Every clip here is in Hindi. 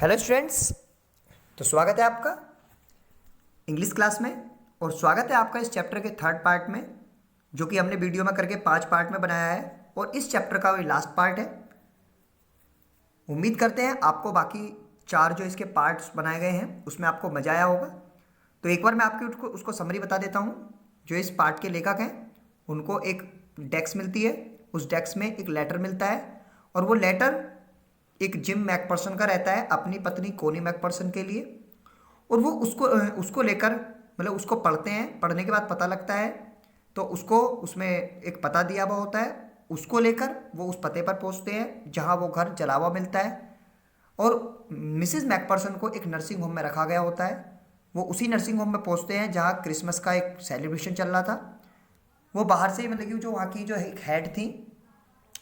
Hello students. तो स्वागत है आपका इंग्लिश क्लास में और स्वागत है आपका इस चैप्टर के थर्ड पार्ट में, जो कि हमने वीडियो में करके 5 पार्ट में बनाया है और इस चैप्टर का वही लास्ट पार्ट है। उम्मीद करते हैं आपको बाकी 4 जो इसके पार्ट्स बनाए गए हैं उसमें आपको मजा आया होगा। तो एक बार मैं आपकी उसको समरी बता देता हूँ। जो इस पार्ट के लेखक हैं उनको एक डेस्क मिलती है, उस डेस्क में एक लेटर मिलता है और वो लेटर एक जिम मैकपर्सन का रहता है अपनी पत्नी कोनी मैकपर्सन के लिए। और वो उसको लेकर मतलब उसको पढ़ते हैं। पढ़ने के बाद पता लगता है तो उसको उसमें एक पता दिया हुआ होता है, उसको लेकर वो उस पते पर पहुंचते हैं जहां वो घर जला हुआ मिलता है। और मिसिज मैकपर्सन को एक नर्सिंग होम में रखा गया होता है। वो उसी नर्सिंग होम में पहुंचते हैं जहां क्रिसमस का एक सेलिब्रेशन चल रहा था। वो बाहर से ही मतलब कि जो वहाँ की जो एक हेड थी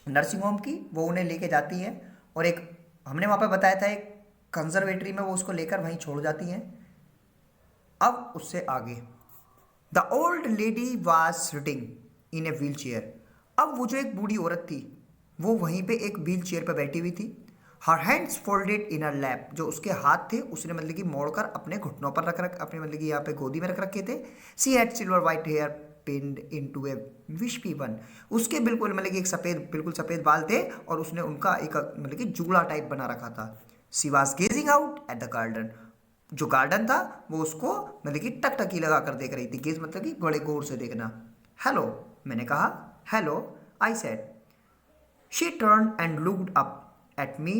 नर्सिंग होम की, वो उन्हें लेके जाती हैं और एक हमने वहाँ पे बताया था एक कंजर्वेटरी में वो उसको लेकर वहीं छोड़ जाती हैं। अब उससे आगे the old lady was sitting in a wheel chair. अब वो जो एक बूढ़ी औरत थी वो वहीं पे एक व्हील चेयर पर बैठी हुई थी। हर हैंड्स फोल्डेड इन हर लैप, जो उसके हाथ थे उसने मतलब कि मोड़कर अपने घुटनों पर रख अपने मतलब कि यहाँ पे गोदी में रख रखे थे। She had silver white hair pinned into a wispy bun. उसके बिल्कुल मतलब कि एक सफ़ेद बिल्कुल सफ़ेद बाल थे और उसने उनका एक मतलब कि जूड़ा टाइप बना रखा था। She was gazing out at the garden. जो गार्डन था वो उसको मतलब कि टकटकी लगा कर देख रही थी। गेज मतलब कि बड़े गौर से देखना। हेलो, मैंने कहा। Hello, I said. She turn and looked up at me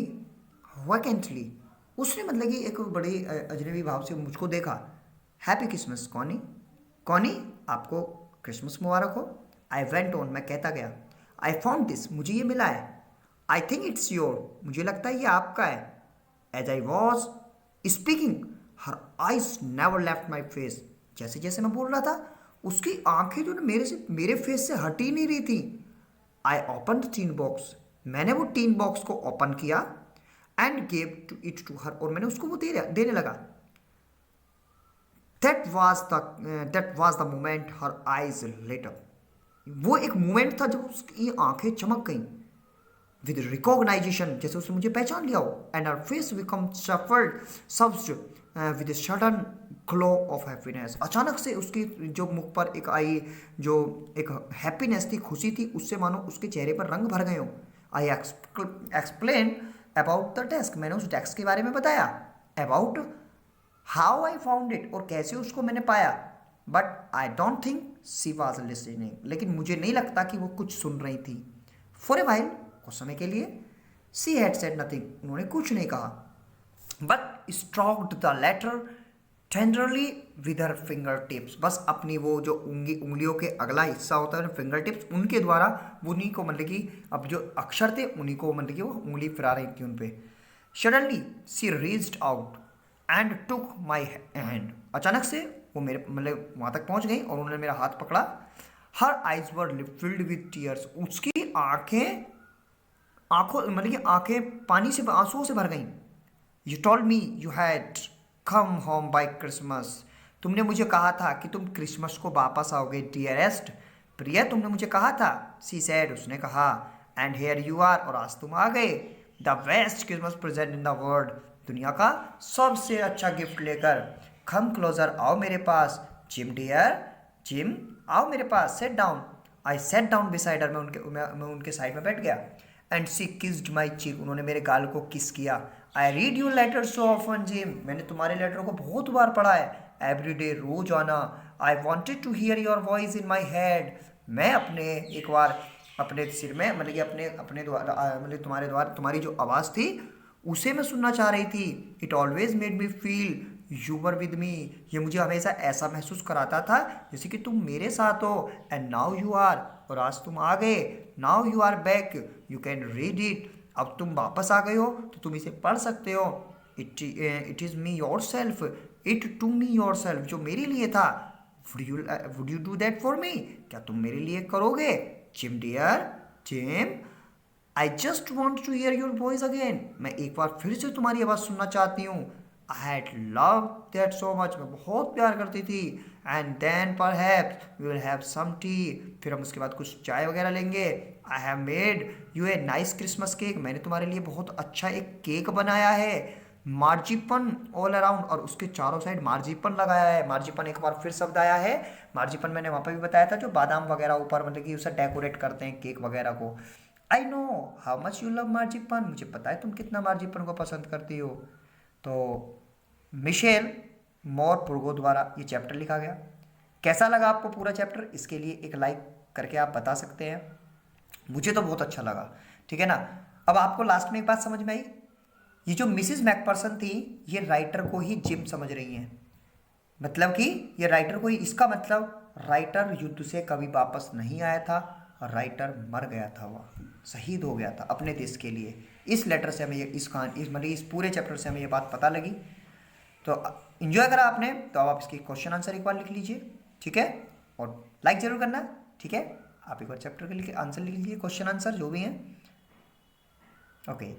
vacantly. उसने मतलब कि एक बड़े अजनबी भाव से मुझको देखा। Happy Christmas Connie. कॉनी, आपको क्रिसमस मुबारक हो। आई वेंट ऑन, मैं कहता गया। आई फाउंड दिस, मुझे ये मिला है। आई थिंक इट्स योर, मुझे लगता है ये आपका है। As I was speaking her eyes never left my face. जैसे जैसे मैं बोल रहा था उसकी आंखें जो ना मेरे फेस से हट ही नहीं रही थी। I open the tin box, मैंने वो टीन बॉक्स को ओपन किया and gave to it to her, और मैंने उसको वो देने लगा। That was the moment her eyes lit up. वो एक मोमेंट था जब उसकी आंखें चमक गईं विद रिकॉग्नाइजेशन, जैसे उसने मुझे पहचान लिया हो। And her face become suffused with sudden glow of happiness. अचानक से उसकी जो मुख पर एक आई जो एक हैप्पीनेस थी, खुशी थी, उससे मानो उसके चेहरे पर रंग भर गए हो। I explain about the desk, मैंने उस डेस्क के बारे में बताया। About how I found it, और कैसे उसको मैंने पाया। But I don't think she was listening, लेकिन मुझे नहीं लगता कि वो कुछ सुन रही थी। फॉर ए वाइल, कुछ समय के लिए। सी हैड सेड नथिंग, उन्होंने कुछ नहीं कहा। But stroked the letter tenderly with her finger tips, बस अपनी वो जो उंगलियों के अगला हिस्सा होता है फिंगर टिप्स, उनके द्वारा उन्हीं को मतलब कि अब जो अक्षर थे उन्हीं को मतलब कि वो उंगली फिरा रही थी उन पे। Suddenly she reached out and took my hand. अचानक से वो मेरे मतलब वहाँ तक पहुँच गई और उन्होंने मेरा हाथ पकड़ा। Her eyes were filled with tears, उसकी आंखों मतलब कि आंखें पानी से आंसुओं से भर गईं। You told me you had come home by Christmas, तुमने मुझे कहा था कि तुम क्रिसमस को वापस आओगे डियरेस्ट, प्रिय तुमने मुझे कहा था। सी सैड, उसने कहा। एंड हेयर यू आर, और आज तुम आ गए। The best Christmas present in the world, दुनिया का सबसे अच्छा गिफ्ट लेकर। कम क्लोजर, आओ मेरे पास। जिम डियर, जिम आओ मेरे पास। सेट डाउन, आई सेट डाउन बिसाइड हर, मैं उनके साइड में बैठ गया। एंड सी किस्ड माई चीक, उन्होंने मेरे गाल को किस किया। I read you later so often gym, मैंने तुम्हारे लेटर को बहुत बार पढ़ा है। एवरी डे, रोज आना। I wanted to hear your voice in my head, मैं अपने एक बार अपने सिर में मतलब कि अपने अपने द्वारा मतलब तुम्हारे द्वारा तुम्हारी जो आवाज़ थी उसे मैं सुनना चाह रही थी। It always made me feel you were with me, ये मुझे हमेशा ऐसा महसूस कराता था जैसे कि तुम मेरे साथ हो। एंड नाउ यू आर, और आज तुम आ गए। Now you are back, you can read it, अब तुम वापस आ गए हो तो तुम इसे पढ़ सकते हो। It is me yourself, it to me yourself, जो मेरे लिए था। Would you do that for me, क्या तुम मेरे लिए करोगे। Jim dear, Jim I just want to hear your voice again, मैं एक बार फिर से तुम्हारी आवाज़ सुनना चाहती हूँ। I had love that so much, मैं बहुत प्यार करती थी। And then perhaps we will have some tea, फिर हम उसके बाद कुछ चाय वगैरह लेंगे। I have made you a nice Christmas cake, मैंने तुम्हारे लिए बहुत अच्छा एक केक बनाया है। मार्जिपन ऑल अराउंड, और उसके चारों साइड मार्जिपन लगाया है। मार्जिपन एक बार फिर शब्द आया है। मार्जिपन मैंने वहाँ पर भी बताया था, जो बादाम वगैरह ऊपर मतलब कि उसे डेकोरेट करते हैं केक वगैरह को। I know how much you love marzipan, मुझे पता है तुम कितना मार्जिपन को पसंद करती हो। तो मिशेल मोर पुरगो द्वारा ये चैप्टर लिखा गया। कैसा लगा आपको पूरा चैप्टर, इसके लिए एक लाइक करके आप बता सकते हैं। मुझे तो बहुत अच्छा लगा, ठीक है ना। अब आपको लास्ट में एक बात समझ में आई, ये जो मिसिस मैकपर्सन थी ये राइटर को ही जिम समझ रही हैं। मतलब कि ये राइटर को ही, इसका मतलब राइटर युद्ध से कभी वापस नहीं आया था, राइटर मर गया था, वह शहीद हो गया था अपने देश के लिए। इस लेटर से हमें ये इस कहानी मतलब इस पूरे चैप्टर से हमें ये बात पता लगी। तो इन्जॉय करा आपने, तो अब आप इसकी क्वेश्चन आंसर एक बार लिख लीजिए, ठीक है, और लाइक जरूर करना, ठीक है। आप एक बार चैप्टर के लिखे आंसर लिख लीजिए, क्वेश्चन आंसर जो भी हैं, ओके।